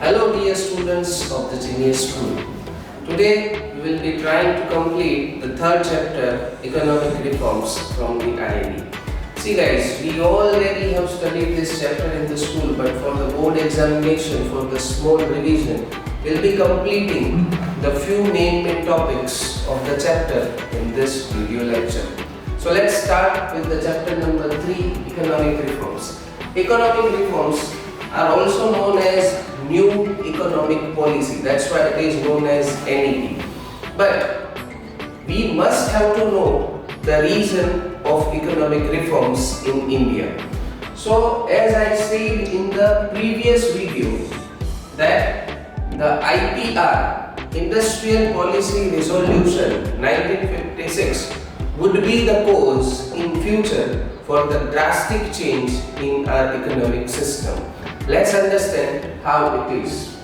Hello dear students of the Genius School. Today we will be trying to complete the third chapter, Economic Reforms from the IIB. See guys, we already have studied this chapter in the school, but for the board examination, for the small revision, we'll be completing the few main topics of the chapter in this video lecture. So let's start with the chapter number 3, Economic Reforms. Economic reforms are also known as New Economic Policy. That's why it is known as NEP. But we must have to know the reason of economic reforms in India. So as I said in the previous video that the IPR, Industrial Policy Resolution 1956, would be the cause in future for the drastic change in our economic system. Let's understand how it is.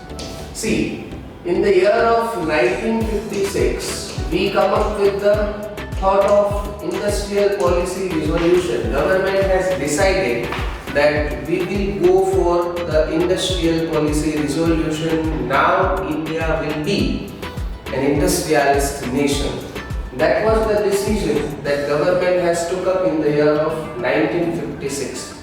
See, in the year of 1956, we come up with the thought of Industrial Policy Resolution. Government has decided that we will go for the Industrial Policy Resolution. Now India will be an industrialist nation. That was the decision that government has took up in the year of 1956.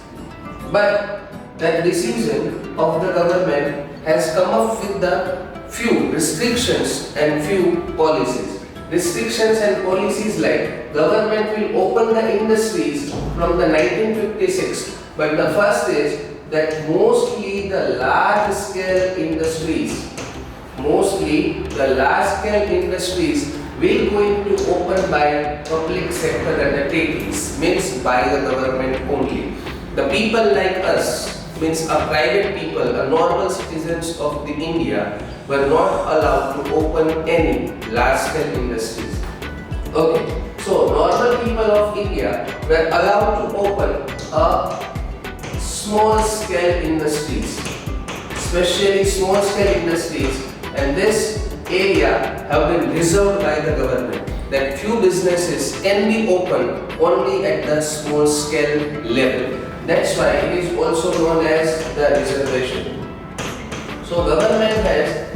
But that decision of the government has come up with the few restrictions and few policies. Restrictions and policies like government will open the industries from the 1956, but the first is that mostly the large scale industries will going to open by public sector undertakings, means by the government only. The people like us, means a private people, a normal citizens of the India, were not allowed to open any large scale industries. Okay, so normal people of India were allowed to open a small scale industries, especially small scale industries, and this area have been reserved by the government that few businesses can be opened only at the small scale level. That's why it is also known as the reservation. So government has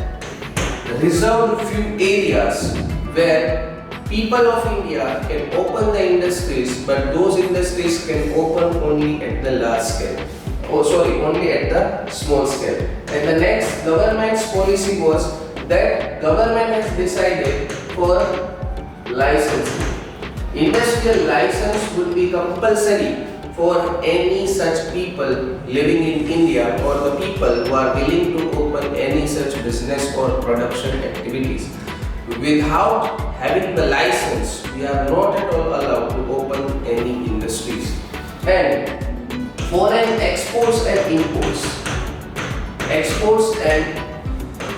reserved few areas where people of India can open the industries, but those industries can open only at the large scale. Only at the small scale. And the next government's policy was that government has decided for licensing. Industrial license would be compulsory for any such people living in India or the people who are willing to open any such business or production activities. Without having the license, we are not at all allowed to open any industries. And foreign exports and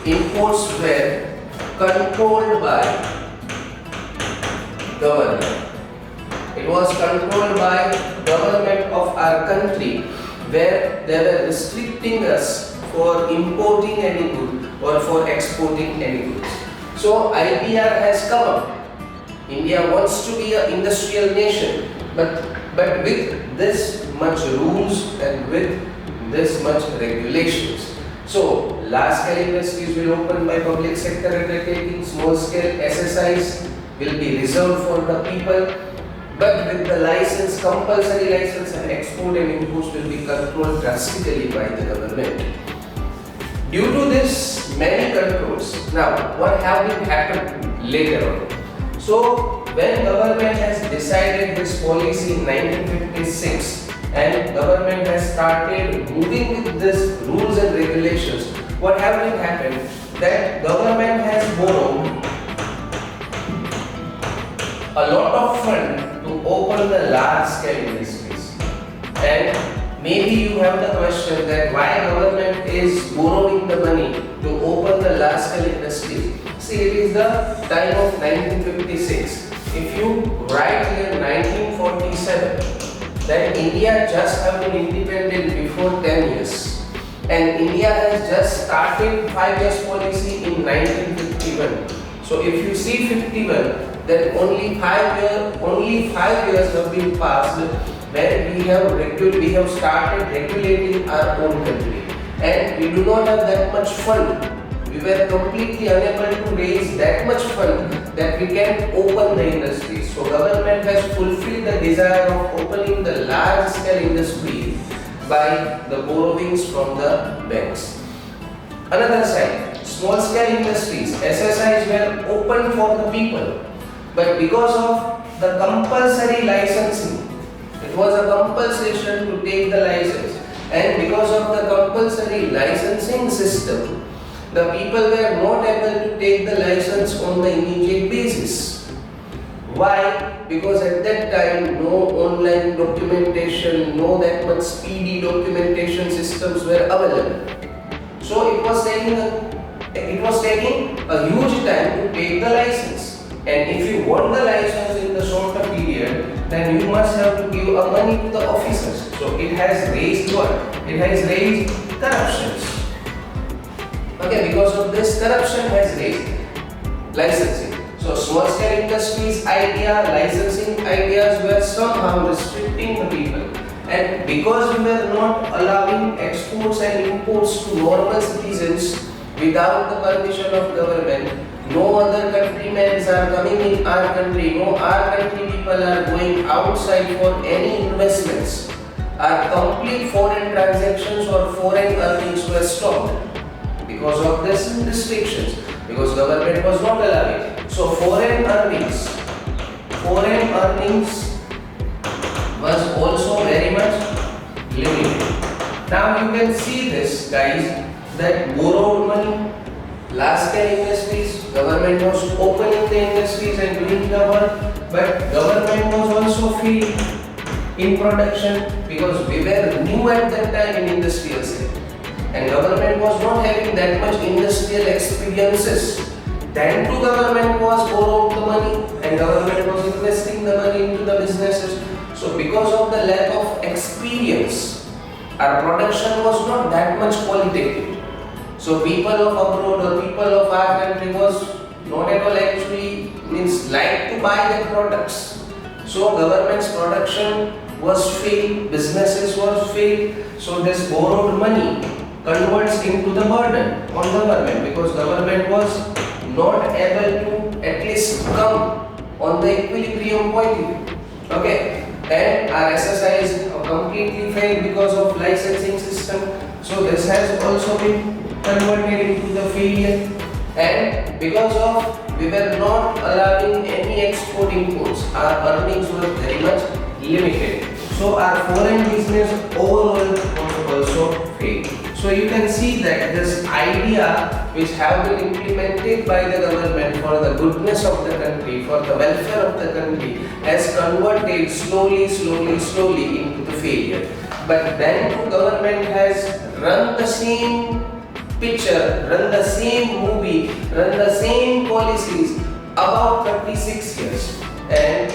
imports were controlled by government. It was controlled by government of our country, where they were restricting us for importing any good or for exporting any goods. So IPR has come up. India wants to be an industrial nation, but with this much rules and with this much regulations. So large scale industries will open by public sector undertaking, small scale SSIs will be reserved for the people. But with the license, compulsory license and export and imports will be controlled drastically by the government. Due to this many controls, now what have been happened later on? So when government has decided this policy in 1956 and government has started moving with this rules and regulations, what have been happened that government has borrowed a lot of fund to open the large scale industries. And maybe you have the question that why government is borrowing the money to open the large scale industries. See, it is the time of 1956. If you write here 1947, then India just have been independent before 10 years. And India has just started 5 years policy in 1951. So if you see 51, then only 5 years have been passed when we have started regulating our own country. and we do not have that much fund. We were completely unable to raise that much fund that we can open the industry. So government has fulfilled the desire of opening the large scale industry by the borrowings from the banks. Another side, small scale industries, SSIs were opened for the people, but because of the compulsory licensing, it was a compulsion to take the license, and because of the compulsory licensing system, the people were not able to take the license on the immediate basis. Why? Because at that time no online documentation, no that much speedy documentation systems were available. So it was taking a huge time to take the license. And if you want the license in the shorter period, then you must have to give a money to the officers. So it has raised what? It has raised corruptions. Okay, because of this corruption has raised licensing. So small scale industries idea, licensing ideas were somehow restricting the people. And because we were not allowing exports and imports to normal citizens without the permission of government, no other countrymen are coming in our country, no our country people are going outside for any investments. Our complete foreign transactions or foreign earnings were stopped because of these restrictions, because government was not allowing. So foreign earnings was also very much limited. Now you can see this, guys, that borrowed money, large scale industries, government was opening the industries and doing the work, but government was also failed in production because we were new at that time in industrial sector, and government was not having that much industrial experiences. Then too government was borrowing the money and government was investing the money into the businesses. So because of the lack of experience, our production was not that much qualitative. So people of abroad or people of our country was not at all actually like to buy their products. So government's production was failed, businesses was failed. So this borrowed money converts into the burden on government because government was not able to at least come on the equilibrium point. Okay, and our SSI is completely failed because of licensing system. So this has also been converted into the failure, and because of we were not allowing any export imports, our earnings were very much limited. So our foreign business overall was also failed. So you can see that this idea which have been implemented by the government for the goodness of the country, for the welfare of the country, has converted slowly into the failure. But then the government has run the same picture, run the same movie, run the same policies about 36 years. And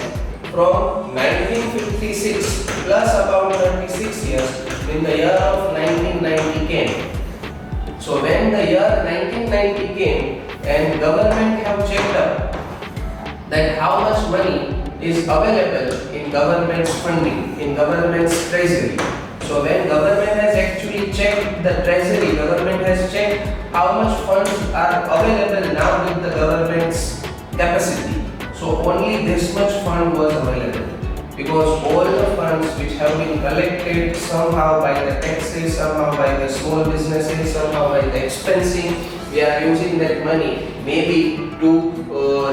from 1956 plus about 36 years, when the year of 1990 came. So when the year 1990 came and government have checked up that how much money is available in government's funding, in government's treasury. So when government has actually checked the treasury, government has checked how much funds are available now with the government's capacity. So only this much fund was available, because all the funds which have been collected somehow by the taxes, somehow by the small businesses, somehow by the expensing, we are using that money maybe to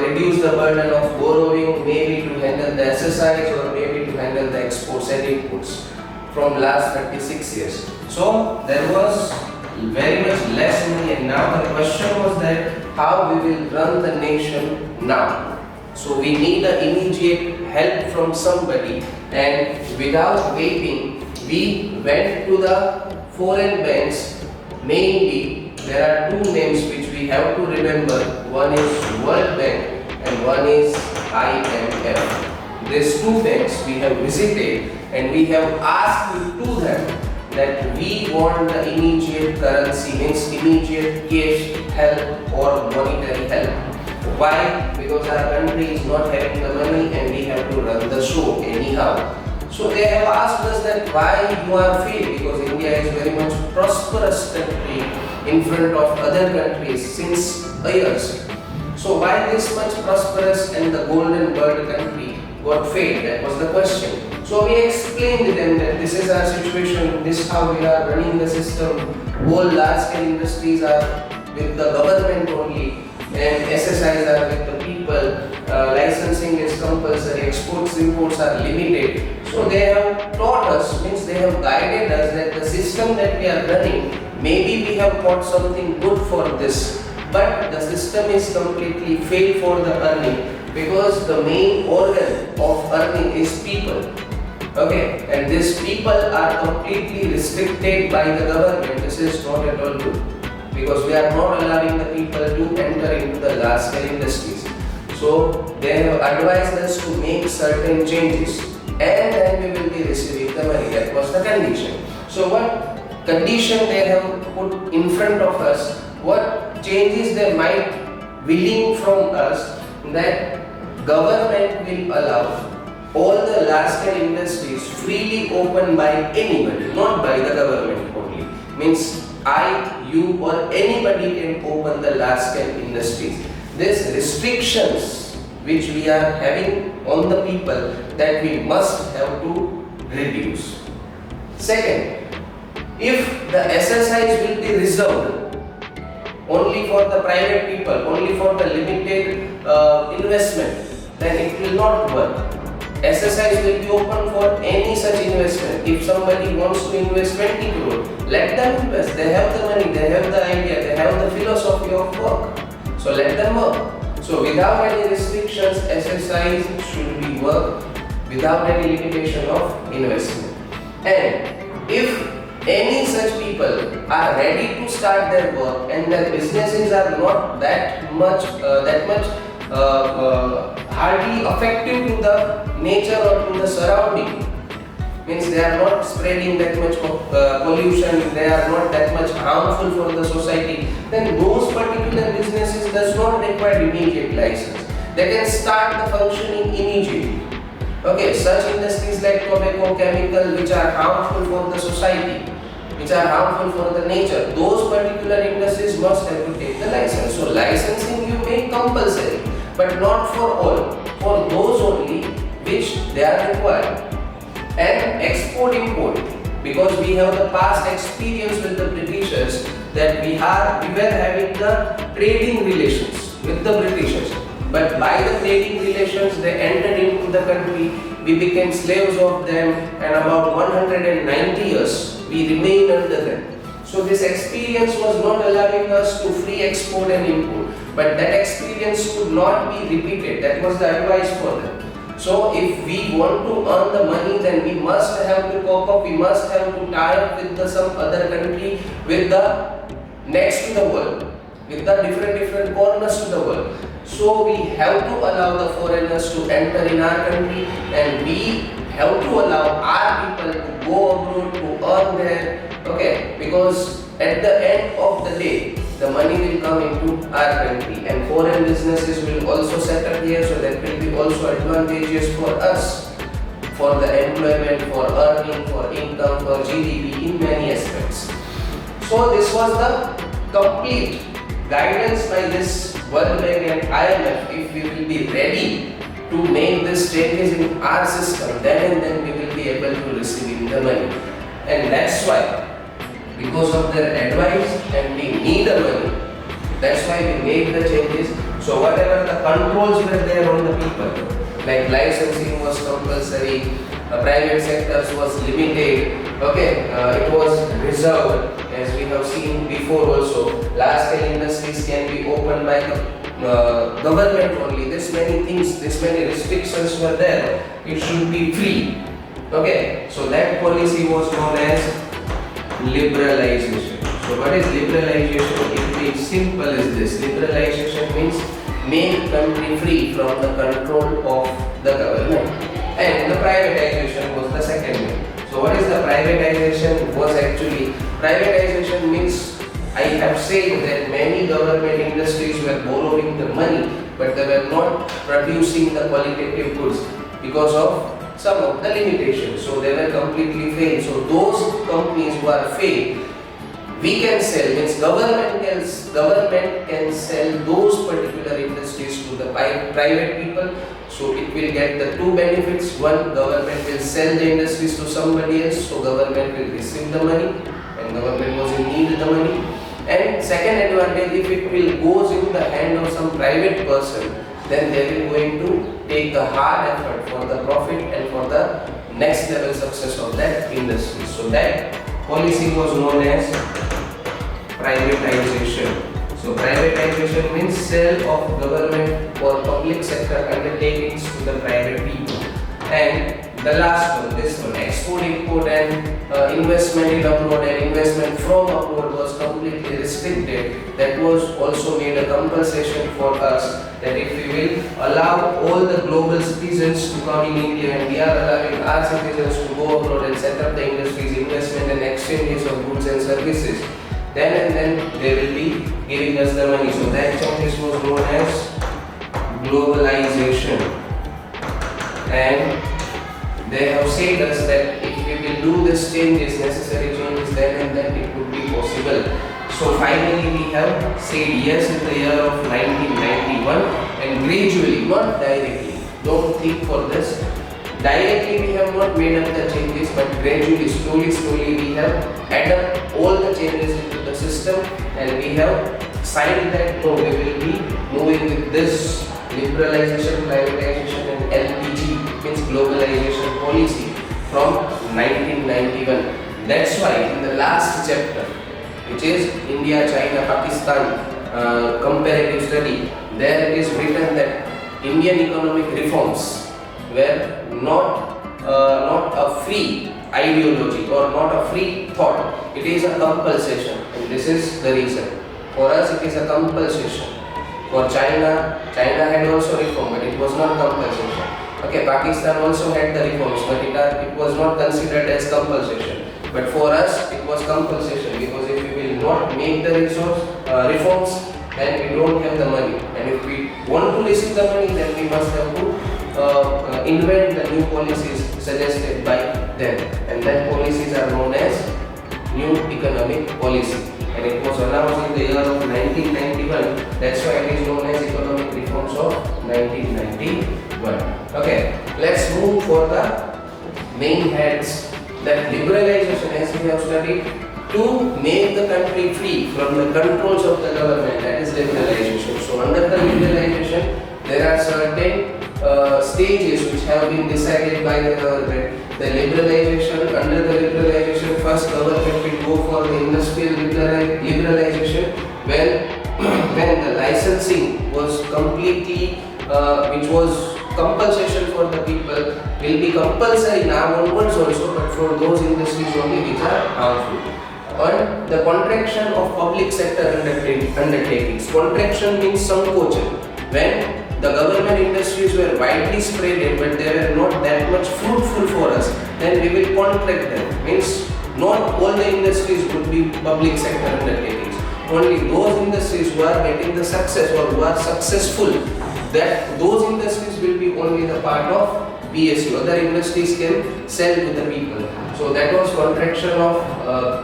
reduce the burden of borrowing, maybe to handle the SSIs, or maybe to handle the exports and imports from last 36 years. So there was very much less money, and now the question was that how we will run the nation now. So we need the immediate help from somebody, and without waiting, we went to the foreign banks. Mainly, there are two names which we have to remember. One is World Bank and one is IMF. These two banks we have visited, and we have asked to them that we want the immediate currency, means immediate cash help or monetary help. Why? Because our country is not having the money and we have to run the show anyhow. So they have asked us that why you are failed, because India is very much prosperous country in front of other countries since years. So why this much prosperous and the golden bird country got failed? That was the question. So we explained to them that this is our situation, this is how we are running the system. All large scale industries are with the government only, and SSIs are with the people. Licensing is compulsory, exports, imports are limited. So they have taught us, means they have guided us that the system that we are running, maybe we have got something good for this, but the system is completely failed for the earning, because the main organ of earning is people. Okay, and these people are completely restricted by the government. This is not at all good, because we are not allowing the people to enter into the large scale industries. So they have advised us to make certain changes, and then we will be receiving the money. That was the condition. So what condition they have put in front of us, what changes they might willing from us, that government will allow all the large scale industries freely open by anybody, not by the government only. Means I, you or anybody can open the large scale industries. These restrictions which we are having on the people, that we must have to reduce. Second, if the SSIs will be reserved only for the private people, only for the limited investment, then it will not work. SSIs will be open for any such investment. If somebody wants to invest 20 crore, let them invest. They have the money, they have the idea, they have the philosophy of work. So let them work. So without any restrictions, SSIs should be work without any limitation of investment. And if any such people are ready to start their work and their businesses are not that much hardly affected to the nature or to the surrounding, means they are not spreading that much pollution, they are not that much harmful for the society, then those particular businesses does not require immediate license. They can start the functioning immediately. Okay, such industries like tobacco, chemical, which are harmful for the society, which are harmful for the nature, those particular industries must have to take the license. So licensing you make compulsory, but not for all, for those only which they are required. And export import, because we have the past experience with the Britishers, that we were having the trading relations with the Britishers, but by the trading relations they entered into the country, we became slaves of them, and about 190 years we remained under them. So this experience was not allowing us to free export and import, but that experience could not be repeated. That was the advice for them. So if we want to earn the money, then we must have to cope up, we must have to tie up with some other country, with the next to the world, with the different corners to the world. So we have to allow the foreigners to enter in our country, and we have to allow our people to go abroad to earn there. Okay, because at the end of the day, the money will come into our country, and foreign businesses will also set up here, so that will be also advantageous for us, for the employment, for earning, for income, for GDP in many aspects. So this was the complete guidance by this World Bank and IMF. If we will be ready to make these changes in our system, then and then we will be able to receive the money. And that's why, because of their advice, and we need the money, that's why we made the changes. So whatever the controls were there on the people, like licensing was compulsory, private sectors was limited, okay, it was reserved, as we have seen before also. Large scale industries can be opened by the government only. This many things, this many restrictions were there. It should be free. Okay, so that policy was known as liberalization. So what is liberalization? It means simple as this. Liberalization means make country free from the control of the government. And the privatization was the second one. So what is the privatization? Was actually, privatization means, I have said that many government industries were borrowing the money, but they were not producing the qualitative goods because of some of the limitations. So they were completely failed. So those companies who are failed, we can sell, means government can sell those particular industries to the private people. So it will get the two benefits. One, government will sell the industries to somebody else, so government will receive the money, and government was in need of the money. And second advantage, if it will goes in the hand of some private person, then they will going to take the hard effort for the profit and for the next level success of that industry. So that policy was known as privatization. So privatization means sale of government or public sector undertakings to the private people. And the last one, this one, export, import and investment in abroad and investment from abroad was completely restricted. That was also made a compensation for us, that if we will allow all the global citizens to come in India, and we are allowing our citizens to go abroad and set up the industries, investment and exchanges of goods and services, then they will be giving us the money. So that changes was known as globalization. And they have said us that if we will do this changes, necessary changes, then it would be possible. So finally we have said yes in the year of 1991, and gradually, not directly, don't think for this, directly we have not made up the changes, but gradually, slowly we have added all the changes into the system, and we have signed that no, we will be moving with this liberalization, privatization and LPG, means globalization policy, from 1991. That's why in the last chapter, which is India, China, Pakistan comparative study, there it is written that Indian economic reforms were not a free ideology or not a free thought. It is a compulsion, and this is the reason. For us, it is a compulsion. For China had also reform, but it was not compulsion. Okay, Pakistan also had the reforms, but it was not considered as compulsion. But for us, it was compulsion, because if we will not make the reforms, then we don't have the money. And if we want to receive the money, then we must have to invent the new policies suggested by them. And that policies are known as New Economic Policy. And it was announced in the year of 1991. That's why it is known as Economic Reforms of 1991. Okay, let's move for the main heads. That liberalization, as we have studied, to make the country free from the controls of the government, that is liberalization. So under the liberalization, there are certain stages which have been decided by the government. The liberalization, under the liberalization, first government will go for the industrial liberalization, when the licensing was completely, which was compulsion for the people, will be compulsory now onwards also, but for those industries only which are harmful. On the contraction of public sector undertakings. Contraction means sankocham. When the government industries were widely spread, but they were not that much fruitful for us, then we will contract them. Means not all the industries would be public sector undertakings. Only those industries who are getting the success or who are successful, that those industries will be only the part of PSU. Other industries can sell to the people. So that was contraction of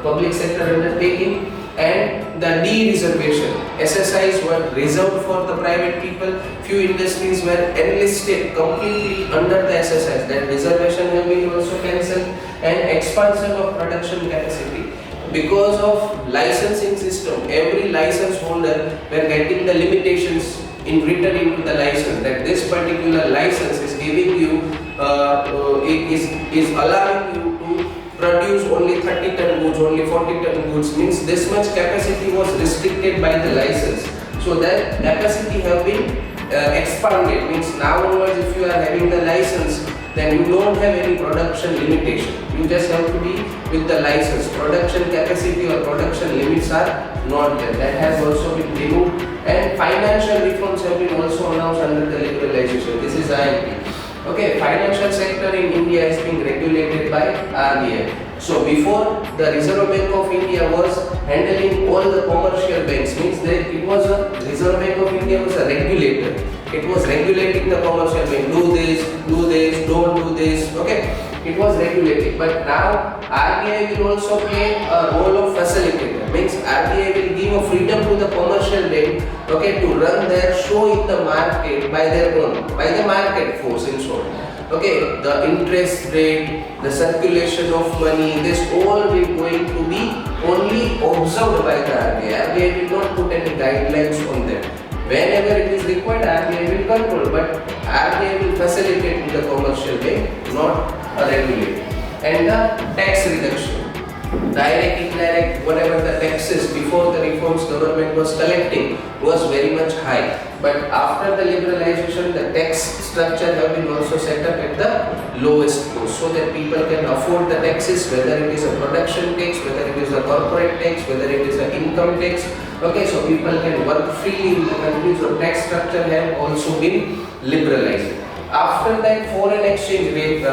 public sector undertaking. And the de-reservation. SSIs were reserved for the private people. Few industries were enlisted completely under the SSIs. That reservation have been also cancelled. And expansion of production capacity. Because of licensing system, every license holder were getting the limitations written into the license, that this particular license is giving you, is allowing you to produce only 30 ton goods, only 40 ton goods, means this much capacity was restricted by the license. So that capacity have been expanded, means now onwards if you are having the license, then you don't have any production limitation. You just have to be with the license. Production capacity or production limits are not there. That has also been removed. And financial reforms have been also announced under the liberalization. This is IMP. Okay, financial sector in India is being regulated by RBI. So before, the Reserve Bank of India was handling all the commercial banks, means that it was a Reserve Bank of India was a regulator. It was regulating the commercial bank. Do this, don't do this. Okay, it was regulating. But now RBI will also play a role of facilitator. Means RBI will give a freedom to the commercial bank, okay, to run their show in the market by their own, by the market force in short. Okay, the interest rate, the circulation of money, this all will going to be only observed by the RBI. RBI will not put any guidelines on them. Whenever it is required, RBI will control, but RBI will facilitate in the commercial bank, not regulate. And the tax reduction, direct, indirect, whatever the taxes before the reforms government was collecting was very much high. But after the liberalization, the tax structure have been also set up at the lowest cost so that people can afford the taxes, whether it is a production tax, whether it is a corporate tax, whether it is an income tax. Okay, so people can work freely in the country, so tax structure have also been liberalized. After that, foreign exchange rate,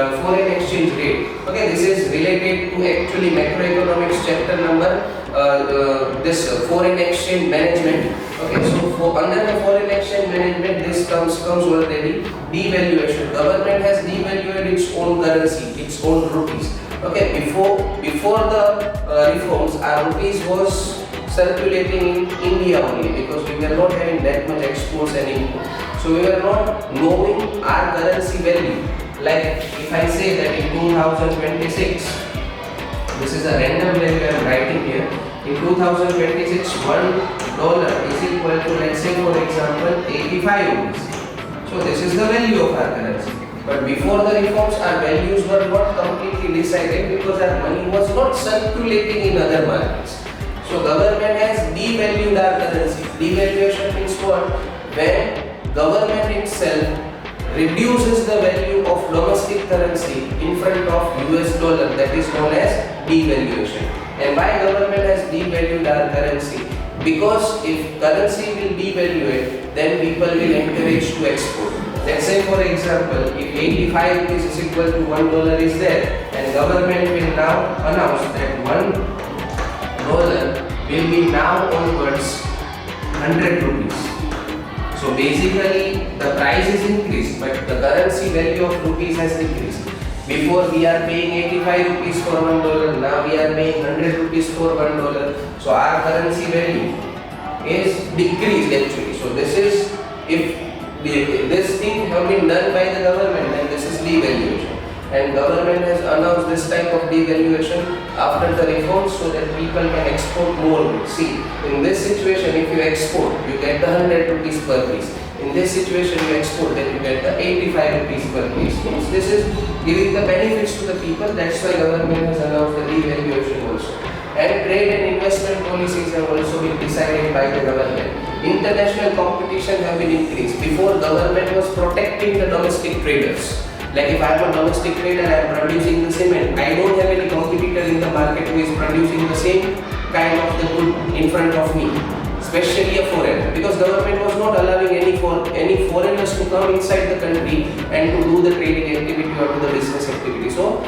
okay, this is related to actually macroeconomics chapter number, this foreign exchange management. Okay, so under the foreign exchange management, this comes already devaluation. Government has devalued its own currency, its own rupees. Okay, before the reforms, our rupees was circulating in India only because we were not having that much exports and imports. So we were not knowing our currency value. Like if I say that in 2026, this is a random value I am writing here. In 2026, $1 is equal to, let's say for example, 85 rupees. So this is the value of our currency. But before the reforms, our values were not completely decided because our money was not circulating in other markets. So government has devalued our currency. Devaluation means what? When government itself reduces the value of domestic currency in front of US dollar, that is known as devaluation. And why government has devalued our currency? Because if currency will devalue, then people will encourage to export. Let's say for example, if 85 rupees is equal to $1 is there, and government will now announce that $1 will be now onwards 100 rupees. So basically the price is increased, but the currency value of rupees has decreased. Before we are paying 85 rupees for $1, now we are paying 100 rupees for $1. So our currency value is decreased actually. So this is, if this thing have been done by the government, then this is devaluation. And government has announced this type of devaluation after the reforms so that people can export more. See, in this situation, if you export, you get the 100 rupees per piece. In this situation, you export, then you get the 85 rupees per piece. Means this is giving the benefits to the people. That's why government has announced the devaluation also. And trade and investment policies have also been decided by the government. International competition have been increased. Before, government was protecting the domestic traders. Like if I am a domestic trader, I am producing the cement. I don't have any competitor in the market who is producing the same kind of the good in front of me, especially a foreigner. Because government was not allowing any foreigners to come inside the country and to do the trading activity or to the business activity. So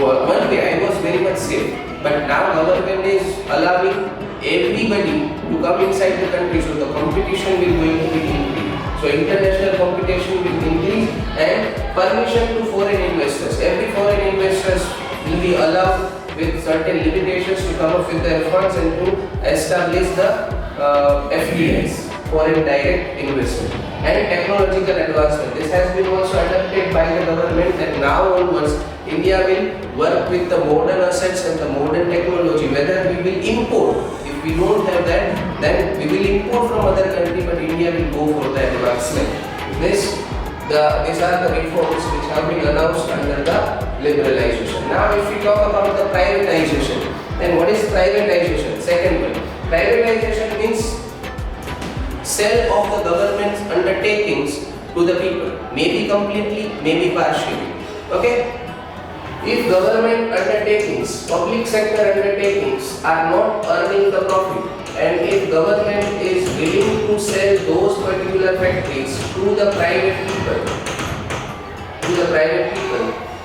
one way I was very much safe. But now government is allowing everybody to come inside the country, so the competition will going to be increased. So international competition will increase and permission to foreign investors. Every foreign investors will be allowed with certain limitations to come up with their funds and to establish the FDIs, foreign direct investment. And technological advancement. This has been also adopted by the government, and now onwards India will work with the modern assets and the modern technology. Whether we will import, if we don't have that, then we will import from other country, but India will go for the advancement. These are the reforms which have been announced under the liberalization. Now if we talk about the privatization, then what is privatization? Second one, privatization means sale of the government's undertakings to the people, maybe completely, maybe partially. Okay? If government undertakings, public sector undertakings are not earning the profit, and if government is willing to sell those particular factories to the private people,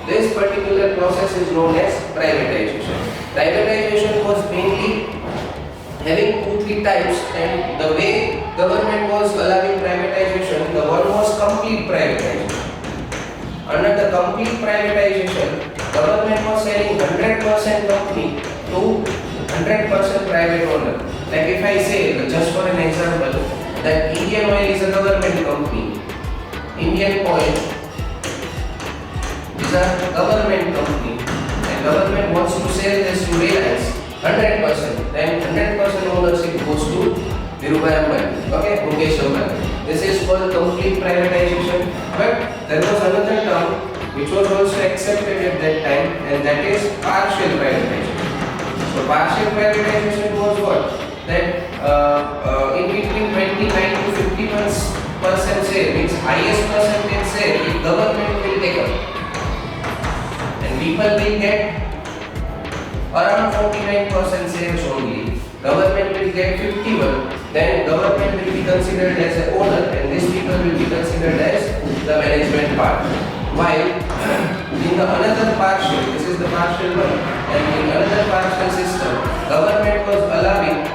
this particular process is known as privatization. Privatization was mainly having 2-3 types, and the way government was allowing privatization, complete privatization, government was selling 100% company to 100% private owner. Like if I say, just for an example, that Indian Oil is a government company. Indian Oil is a government company, and government wants to sell this to Reliance 100%. Then 100% ownership goes to Dhirubhai Ambani, okay, Mukesh Ambani. This is called complete privatization. But there was another term which was also accepted at that time, and that is partial privatization. So partial privatization was what? That in between 29 to 50% share, means highest percentage share if government will take up, and people will get around 49% shares only. Government will get 51. Then government will be considered as an owner, and these people will be considered as the management part. While in the another partial, this is the partial one, and in another partial system, government was allowing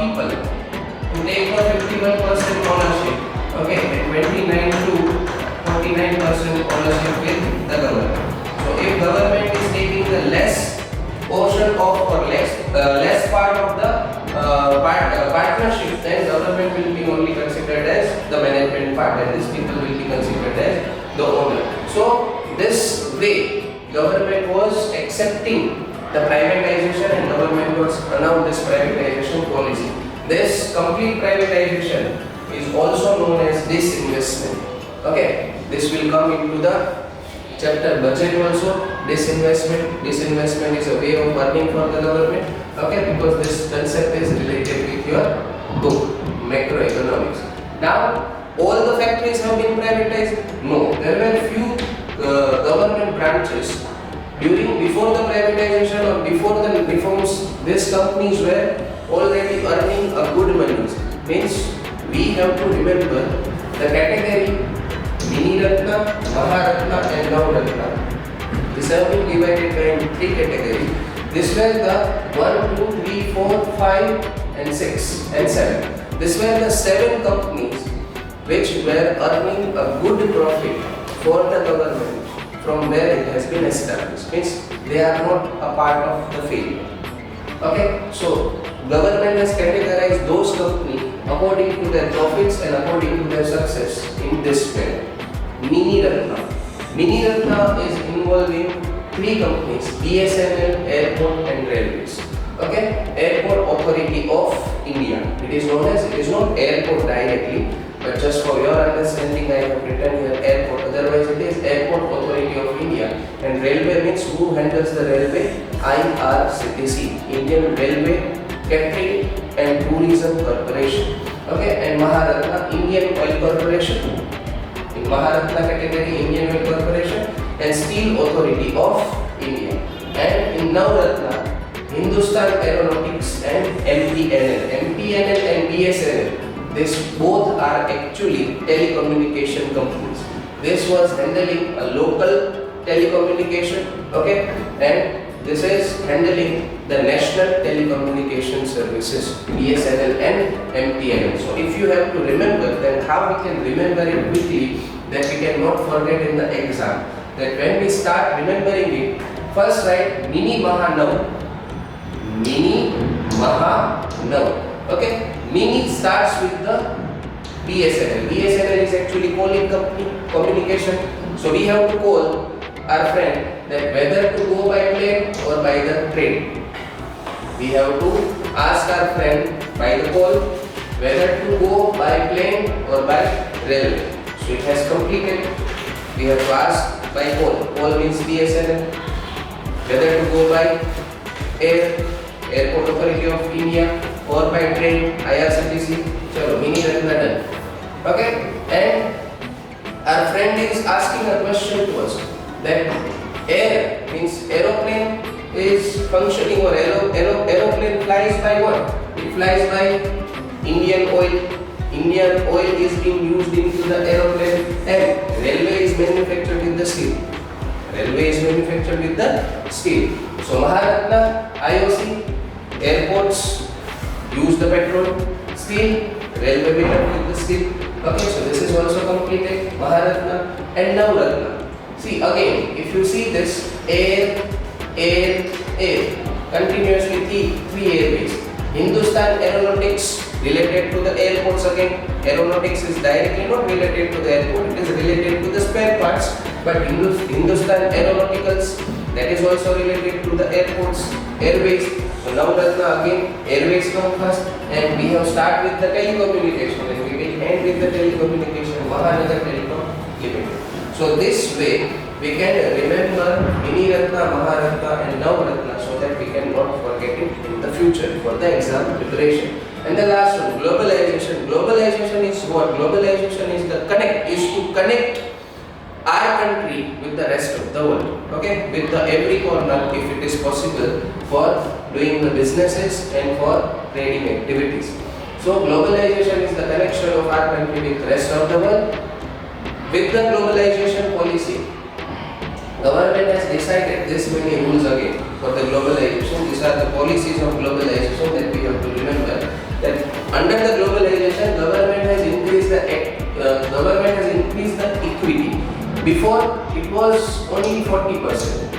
people to take for 51% ownership. Okay, and 29 to 49% ownership with the government. So if government is taking the less portion of or less part of the partnership, then government will be only considered as the management part, and these people will be considered as the owner. So this way government was accepting the privatization, and government was announced this privatization policy. This complete privatization is also known as disinvestment. Okay, this will come into the chapter budget also. Disinvestment is a way of earning for the government. Okay, because this concept is related with your book, macroeconomics. Now, all the factories have been privatized? No, there were few government branches before the privatization or before the reforms. These companies were already earning a good money. Means we have to remember the category Mini Ratna, Maharatna and Navratna. These have been divided into three categories. This were the 1, 2, 3, 4, 5 and 6 and 7. These were the 7 companies which were earning a good profit for the government from where it has been established. Means they are not a part of the field. Okay, so government has categorized those companies according to their profits and according to their success in this way. Mini Ratna. Mini Ratna is involved in 3 companies: BSNL, Airport and Railways. Okay, Airport Authority of India. It is not airport directly, but just for your understanding, I have written here airport. Otherwise, it is Airport Authority of India. And railway means who handles the railway? IRCTC, Indian Railway Catering and Tourism Corporation. Okay, and Maharatna, Indian Oil Corporation. In Maharatna category, Indian Oil Corporation and Steel Authority of India. And in Navratna, Hindustan Aeronautics and MTNL. MTNL and BSNL, these both are actually telecommunication companies. This was handling a local telecommunication, okay, and this is handling the national telecommunication services, BSNL and MTNL. So if you have to remember, then how we can remember it quickly, that we cannot forget in the exam. That when we start remembering it, first write Mini Mahanav. Mini Mahanav. Okay, Mini starts with the BSNL. BSNL is actually calling company communication. So we have to call our friend that whether to go by plane or by the train. We have to ask our friend by the call whether to go by plane or by railway. So it has completed. We have to ask by call. Call means BSNL. Whether to go by Airport Authority of India or by train, IRCTC. Chalo, Mini Ratna done. Okay, and our friend is asking a question to us that air means aeroplane is functioning, or aeroplane flies by what? It flies by Indian oil. Indian oil is being used into the aeroplane, and railway is manufactured with the steel. Railway is manufactured with the steel. So Maharatna, IOC, airports use the petrol, steel, railway made up with the steel. Okay, so this is also completed, Maharatna. And Navratna. See again, if you see this air, air, air, continuously three airways. Hindustan Aeronautics related to the airports again. Aeronautics is directly not related to the airport, it is related to the spare parts. But Hindustan Aeronauticals, that is also related to the airports, airways. So now Ratna again, airways come first, and we have start with the telecommunication, and we will end with the telecommunication, Mahanagar Telecom Limited. So this way we can remember Mini Ratna, Maharatna and Navratna, so that we can not forget it in the future for the exam preparation. And the last one, globalization. Globalization is what? Globalization is to connect our country with the rest of the world. Okay, with the every corner, if it is possible, for doing the businesses and for trading activities. So globalization is the connection of our country with the rest of the world. With the globalization policy, government has decided this many rules again for the globalization. These are the policies of globalization that we have to remember. That under the globalization, government has increased the equity. Before it was only 40%.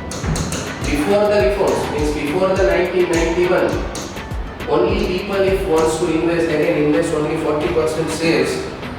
Before the reforms, means before the 1991, only people if wants to invest, they can invest only 40% shares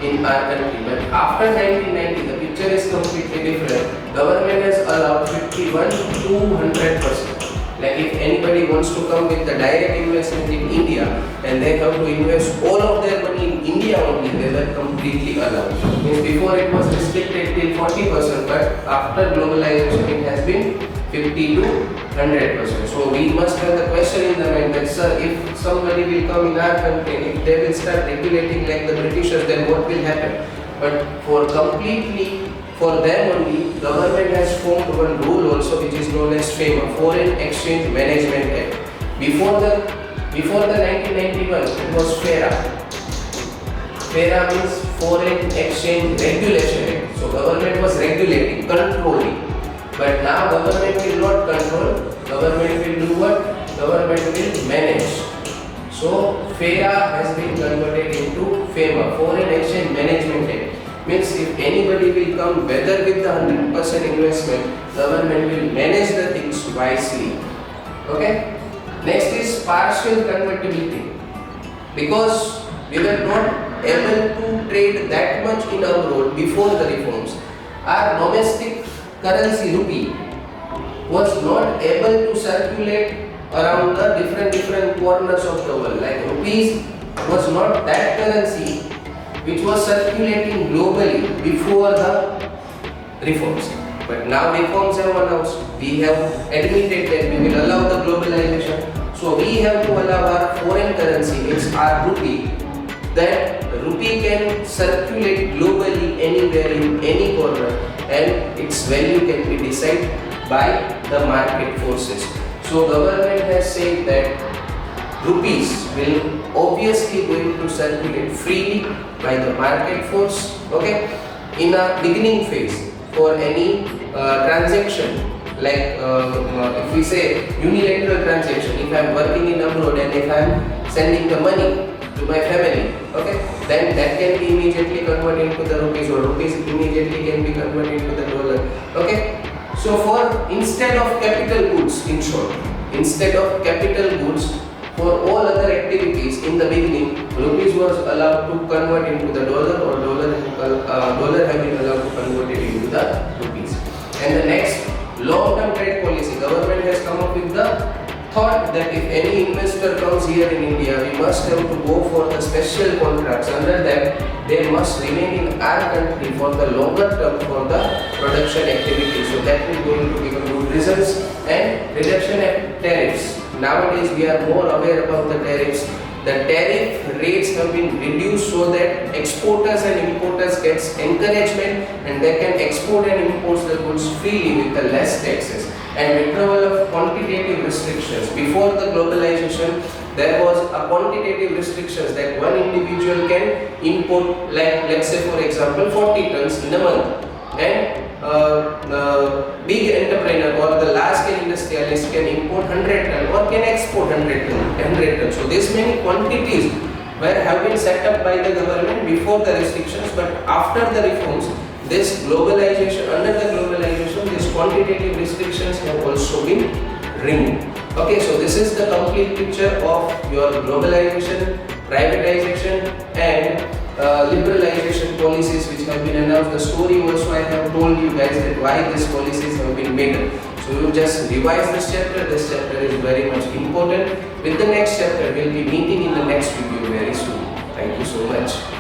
in our country. But after 1990, the picture is completely different. Government has allowed 51 to 100%. Like if anybody wants to come with the direct investment in India and they have to invest all of their money in India only, they were completely allowed. Means before it was restricted till 40%, but after globalization it has been 50 to 100%. So we must have the question in the mind that, sir, if somebody will come in our country, if they will start regulating like the Britishers, then what will happen? But for them only, government has formed one rule also, which is known as FEMA, Foreign Exchange Management Act. Before the 1991, it was FERA. FERA means Foreign Exchange Regulation Act. So government was regulating, controlling. But now government will not control. Government will do what? Government will manage. So FERA has been converted into FEMA, Foreign Exchange Management Act. Means if anybody will come, whether with the 100% investment, government will manage the things wisely. Okay. Next is partial convertibility. Because we were not able to trade that much in abroad before the reforms, our domestic currency rupee was not able to circulate around the different corners of the world. Like rupees was not that currency which was circulating globally before the reforms. But now reforms have announced, we have admitted that we will allow the globalization. So we have to allow our foreign currency, means our rupee, that rupee can circulate globally anywhere in any corner, and its value can be decided by the market forces. So government has said that rupees will obviously going to circulate freely by the market force. Okay, in a beginning phase for any transaction, like if we say unilateral transaction, if I am working in abroad and if I am sending the money to my family, okay, then that can be immediately converted into the rupees, or rupees immediately can be converted into the dollar. Okay, so for instead of capital goods, in short, instead of capital goods, for all other activities in the beginning, rupees was allowed to convert into the dollar, or dollar have been allowed to convert it into the rupees. And the next, long-term trade policy. Government has come up with the thought that if any investor comes here in India, we must have to go for the special contracts. Under that, they must remain in our country for the longer term for the production activity. So that will going to give good results. And reduction of tariffs. Nowadays we are more aware about the tariffs. The tariff rates have been reduced so that exporters and importers get encouragement, and they can export and import the goods freely with the less taxes. And withdrawal of quantitative restrictions. Before the globalization, there was a quantitative restrictions that one individual can import, like let's say for example 40 tons in a month, and big entrepreneur or the large scale industrialist can import 100 tons or can export 100 tons. So this many quantities have been set up by the government before the restrictions, but after the reforms, this globalization, under the globalization, these quantitative restrictions have also been removed. Okay, so this is the complete picture of your globalization, privatization and liberalization policies which have been announced. The story also I have told you guys that why these policies have been made. So you just revise this chapter. This chapter is very much important. With the next chapter, we'll be meeting in the next video very soon. Thank you so much.